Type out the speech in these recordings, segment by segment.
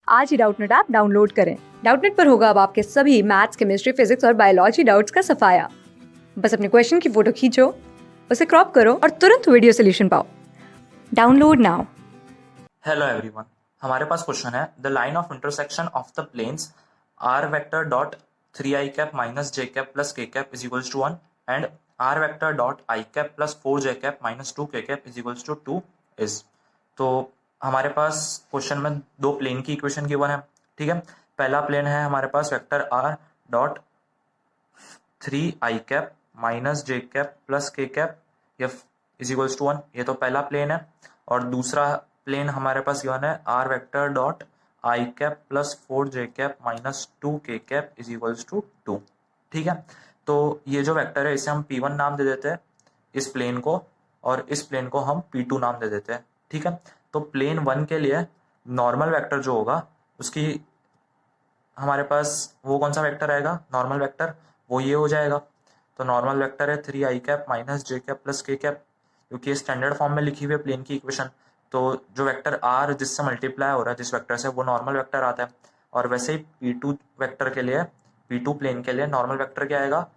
आज ही Doubtnut app download करें। Doubtnut पर होगा अब आपके सभी मैथ्स, केमिस्ट्री, फिजिक्स और बायोलॉजी डाउट्स का सफाया। बस अपने क्वेश्चन की फोटो खींचो, उसे क्रॉप करो और तुरंत वीडियो सोल्यूशन पाओ। Download now. हेलो एवरीवन, हमारे पास क्वेश्चन है the line of intersection of the planes R vector dot 3 i cap minus J cap plus K cap is equals to 1 and R vector dot I cap plus 4 J cap minus 2 के cap is equals to 2 is. तो हमारे पास question में दो plane की equation given है। ठीक है, पहला प्लेन है हमारे पास vector R dot 3 i cap minus J cap plus K cap is equals to 1, ये तो पहला प्लेन है। और दूसरा प्लेन हमारे पास गिवन है आर वेक्टर डॉट आई कैप प्लस 4 जे कैप माइनस 2 के कैप इज इक्वल्स टू 2। ठीक है, तो ये जो वेक्टर है इसे हम P1 नाम दे देते हैं इस प्लेन को, और इस प्लेन को हम P2 नाम दे देते हैं। ठीक है, तो प्लेन 1 के लिए नॉर्मल वेक्टर जो होगा उसकी हमारे पास वो कौन सा वेक्टर आएगा, नॉर्मल वेक्टर, वो ये हो जाएगा। तो नॉर्मल वेक्टर है 3 i cap minus J cap plus K cap, क्योंकि ये स्टैंडर्ड फॉर्म में लिखी हुई है प्लेन की इक्वेशन। तो जो वेक्टर आर जिससे मल्टीप्लाई हो रहा है जिस वेक्टर से, वो नॉर्मल वेक्टर आता है। और वैसे ही P2 वेक्टर के लिए, P2 प्लेन के लिए नॉर्मल वेक्टर क्या आएगा,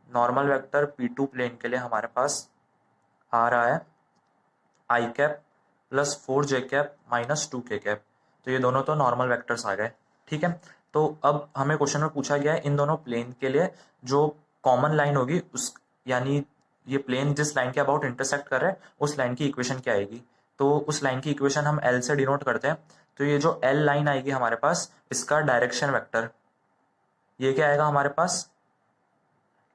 नॉर्मल वेक्टर P2 प्लेन के लिए हमारे पास आ रहा है आई कैप प्लस 4 जे कैप माइनस 2 के कैप। तो ये दोनों तो नॉर्मल वेक्टर्स आ गए। ठीक है, तो अब हमें क्वेश्चन में पूछा गया है इन दोनों प्लेन के लिए जो कॉमन लाइन होगी उस, यानी ये प्लेन जिस लाइन के अबाउट इंटरसेक्ट कर रहे हैं उस लाइन की इक्वेशन क्या आएगी। तो उस लाइन की इक्वेशन हम एल से डिनोट करते हैं। तो ये जो एल लाइन आएगी हमारे पास, इसका डायरेक्शन वेक्टर ये क्या आएगा हमारे पास,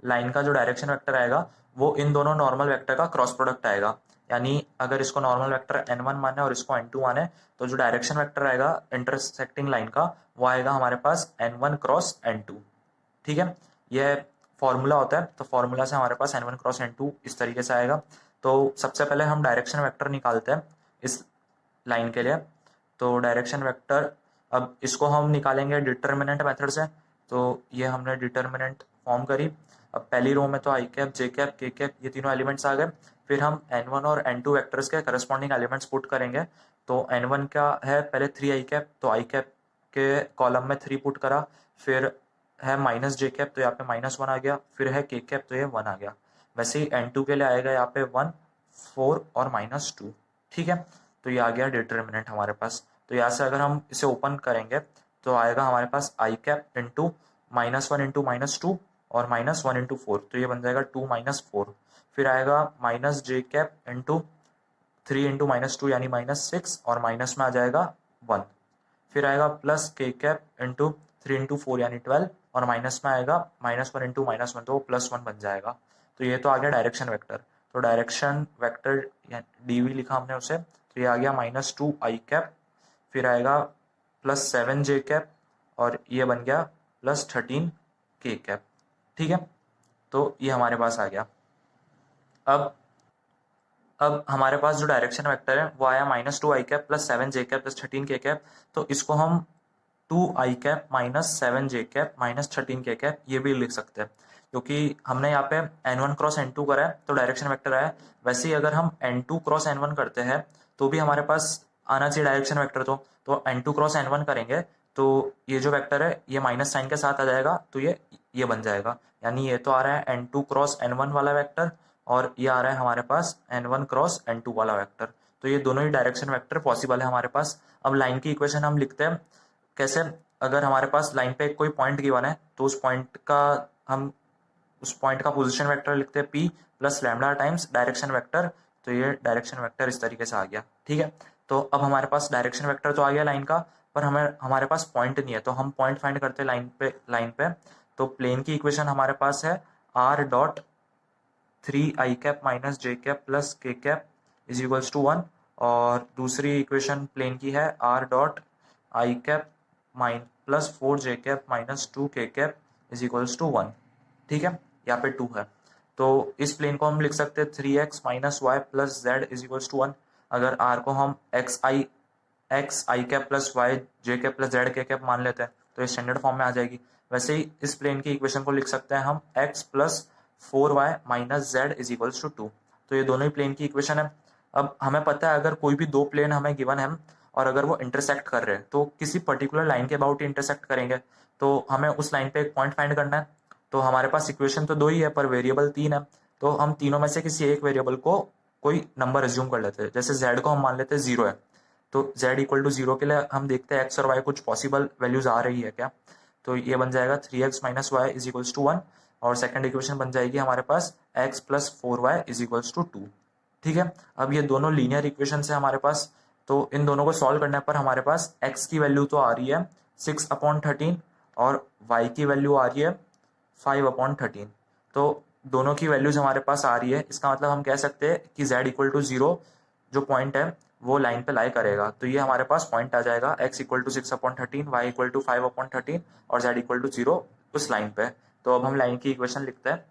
लाइन का जो डायरेक्शन वेक्टर आएगा वो इन दोनों नॉर्मल वेक्टर का क्रॉस प्रोडक्ट आएगा। यानी अगर इसको नॉर्मल वेक्टर n1 माने और इसको n2 माने, तो जो डायरेक्शन वेक्टर आएगा इंटरसेक्टिंग लाइन का वो आएगा हमारे पास n1 क्रॉस n2। ठीक है, यह फॉर्मूला होता है, तो फॉर्मूला से हमारे पास n1 क्रॉस n2 इस तरीके से आएगा। तो सबसे पहले हम डायरेक्शन वेक्टर निकालते हैं इस लाइन के लिए। तो डायरेक्शन वेक्टर, अब इसको हम निकालेंगे डिटर्मिनेंट मेथड से। तो ये हमने डिटर्मिनेंट फॉर्म करी। अब पहली रो में तो आई कैप, जे कैप, के कैप ये तीनों एलिमेंट्स आ गए। फिर हम n1 और n2 वेक्टर्स के करस्पॉन्डिंग एलिमेंट्स पुट करेंगे। तो n1 का है पहले 3 i कैप, तो आई कैप के कॉलम में 3 पुट करा। फिर है माइनस जे कैप, तो यहाँ पे -1 आ गया। फिर है के कैप, तो ये 1 आ गया। वैसे ही n2 के लिए आएगा यहाँ पे 1, 4 और -2। ठीक है, तो ये आ गया डिटर्मिनेंट हमारे पास। तो यहाँ से अगर हम इसे ओपन करेंगे तो आएगा हमारे पास आई कैप इंटू -1 इंटू -2 और -1 इंटू 4, तो ये बन जाएगा 2 -4। फिर आएगा minus J cap into 3 into -2 यानी -6 और माइनस में आ जाएगा 1। फिर आएगा plus K cap into 3 into 4 यानी 12 और माइनस में आएगा -1 इंटू -1, तो वो +1 बन जाएगा। तो ये तो आ गया डायरेक्शन वेक्टर। तो डायरेक्शन वेक्टर डीवी लिखा हमने उसे, तो ये आ गया -2 आई कैप, फिर आएगा +7 जे कैप और ये बन गया +13 के कैप। ठीक है, तो ये हमारे पास आ गया। अब हमारे पास जो डायरेक्शन वेक्टर है वो आया -2 आई कैप +7 जे कैप +13 के कैप। तो इसको हम 2 आई कैप -7 जे कैप -13 के कैप ये भी लिख सकते हैं, क्योंकि हमने यहाँ पे n1 क्रॉस n2 करा है तो डायरेक्शन वेक्टर आया। वैसे ही अगर हम n2 क्रॉस n1 करते हैं तो भी हमारे पास आना चाहिए डायरेक्शन वेक्टर। तो n2 क्रॉस n1 करेंगे तो ये जो वेक्टर है ये माइनस साइन के साथ आ जाएगा, तो ये बन जाएगा। यानी ये तो आ रहा है n2 क्रॉस n1 वाला वेक्टर और ये आ रहा है हमारे पास n1 क्रॉस n2 वाला वेक्टर। तो ये दोनों ही डायरेक्शन वेक्टर पॉसिबल है हमारे पास। अब लाइन की इक्वेशन हम लिखते हैं कैसे, अगर हमारे पास लाइन पे कोई पॉइंट गिवन है तो उस पॉइंट का पोजीशन वेक्टर लिखते हैं p plus lambda times direction vector. तो ये डायरेक्शन वेक्टर इस तरीके से आ गया। ठीक है, तो अब हमारे पास डायरेक्शन वेक्टर तो आ गया लाइन का, पर हमारे पास पॉइंट नहीं है, तो हम पॉइंट फाइंड करते हैं लाइन पे। तो प्लेन की इक्वेशन हमारे पास है are dot 3 i cap minus J cap plus K cap is equals to 1, और दूसरी इक्वेशन प्लेन की है R dot I cap plus 4 J cap minus 2 के कैप इज इक्वल्स टू 1। ठीक है, यहाँ पे 2 है, तो इस प्लेन को हम लिख सकते हैं 3x minus y plus z is equals to 1। अगर r को हम x i cap plus y j cap plus z k cap मान लेते हैं तो ये स्टैंडर्ड फॉर्म में आ जाएगी। वैसे ही इस प्लेन की इक्वेशन को लिख सकते हैं हम x plus 4y minus z is equals to 2। तो ये दोनों ही प्लेन की इक्वेशन है। अब हमें पता है अगर कोई भी दो प्लेन हमें गिवन है और अगर वो इंटरसेक्ट कर रहे हैं तो किसी पर्टिकुलर लाइन के अबाउट ही इंटरसेक्ट करेंगे, तो हमें उस लाइन पे एक पॉइंट फाइंड करना है। तो हमारे पास इक्वेशन तो दो ही है पर वेरिएबल तीन है, तो हम तीनों में से किसी एक वेरिएबल को कोई नंबर एज्यूम कर लेते हैं। जैसे z को हम मान लेते हैं 0 है, तो z इक्वल टू 0 के लिए हम देखते हैं x और y कुछ पॉसिबल वैल्यूज आ रही है क्या। तो ये बन जाएगा 3x minus y is equals to 1, और सेकंड इक्वेशन बन जाएगी हमारे पास x plus 4y is equals to 2। ठीक है, अब ये दोनों लीनियर इक्वेशन है हमारे पास, तो इन दोनों को सॉल्व करने पर हमारे पास x की वैल्यू तो आ रही है 6/13 और y की वैल्यू आ रही है 5/13। तो दोनों की वैल्यूज हमारे पास आ रही है, इसका मतलब हम कह सकते हैं कि z इक्वल टू 0 जो पॉइंट है वो लाइन पे लाई करेगा। तो ये हमारे पास पॉइंट आ जाएगा x equal to 6/13, y equal to 5/13 और z इक्वल टू 0 उस लाइन पे। तो अब हम लाइन की इक्वेशन लिखते हैं।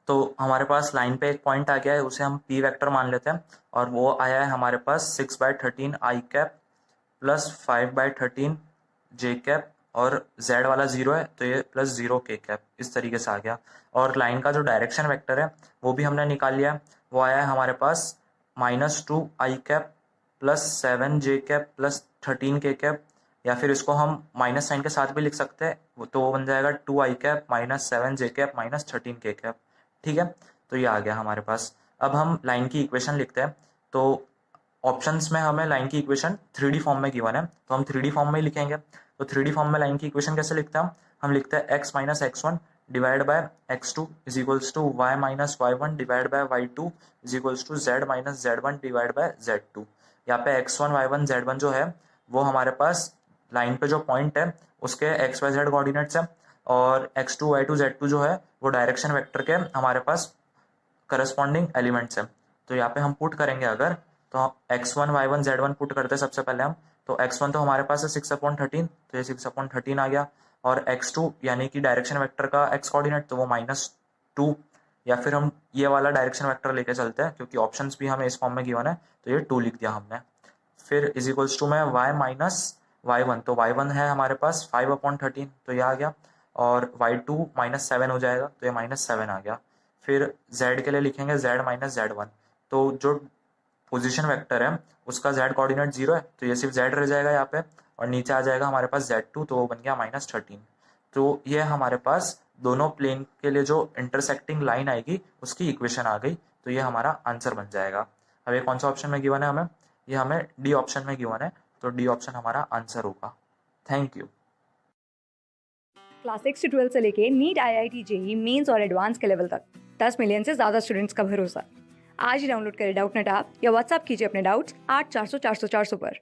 तो हमारे पास लाइन पे एक पॉइंट आ गया है, उसे हम p वेक्टर मान लेते हैं, और वो आया है हमारे पास 6/13 i cap plus 5/13 j cap, और z वाला 0 है तो ये प्लस 0 k कैप, इस तरीके से आ गया। और लाइन का जो डायरेक्शन वेक्टर है वो भी हमने निकाल लिया, वो आया है हमारे पास -2 i cap plus 7 j cap plus 13 k cap, या फिर इसको हम माइनस साइन के साथ भी लिख सकते हैं, तो वो बन जाएगा 2 i cap minus 7 j cap minus 13 k cap. ठीक है, तो ये आ गया हमारे पास। अब हम लाइन की इक्वेशन लिखते हैं। तो ऑप्शंस में हमें लाइन की इक्वेशन 3D फॉर्म में गिवन है, तो हम 3D फॉर्म में ही लिखेंगे। तो 3D फॉर्म में लाइन की इक्वेशन कैसे लिखते हैं, हम लिखते हैं x minus x1 divide by x2 is equals to y minus y1 divide by y2 is equals to z minus z1 divide by z2। यहाँ पे x1 y1 z1 जो है वो हमारे पास लाइन पे जो पॉइंट है उसके x y z कोऑर्डिनेट्स है, और x2 y2 z2 जो है वो डायरेक्शन वेक्टर के हमारे पास करस्पॉन्डिंग एलिमेंट्स हैं। तो यहाँ पे हम पुट करेंगे अगर, तो x1 y1 z1 पुट करते हैं सबसे पहले हम। तो x1 तो हमारे पास है 6/13, तो ये 6/13 आ गया, और x2 यानी कि डायरेक्शन वेक्टर का x कोऑर्डिनेट तो वो -2, या फिर हम ये वाला डायरेक्शन वेक्टर लेके चलते हैं क्योंकि ऑप्शंस भी हमें इस फॉर्म में गिवन है, तो ये 2 लिख दिया हमने। फिर इज इक्वल्स टू में y माइनस y1, तो y1 है हमारे पास 5/13, तो ये आ गया, और y2 -7 हो जाएगा, तो ये -7 आ गया। फिर z के लिए लिखेंगे z माइनस z1, तो जो पोजीशन वेक्टर है उसका z कोऑर्डिनेट 0 है, तो ये सिर्फ z रह जाएगा यहाँ पे, और नीचे आ जाएगा हमारे पास z2, तो वो बन गया -13। तो ये हमारे पास दोनों प्लेन के लिए जो इंटरसेक्टिंग लाइन आएगी उसकी इक्वेशन आ गई, तो ये हमारा आंसर बन जाएगा। अब ये कौन सा ऑप्शन में गिवन है हमें, ये हमें डी ऑप्शन में गिवन है, तो डी ऑप्शन हमारा आंसर होगा। Thank you. क्लास 6 से 12 से लेके नीट IIT JEE मेंस और एडवांस के लेवल तक 10 मिलियन से ज़्यादा स्टूडेंट्स का भरोसा। आज ही डाउनलोड करें डाउटनेट ऐप या व्हाट्सएप कीजिए अपने डाउट्स 8400 400 400 पर।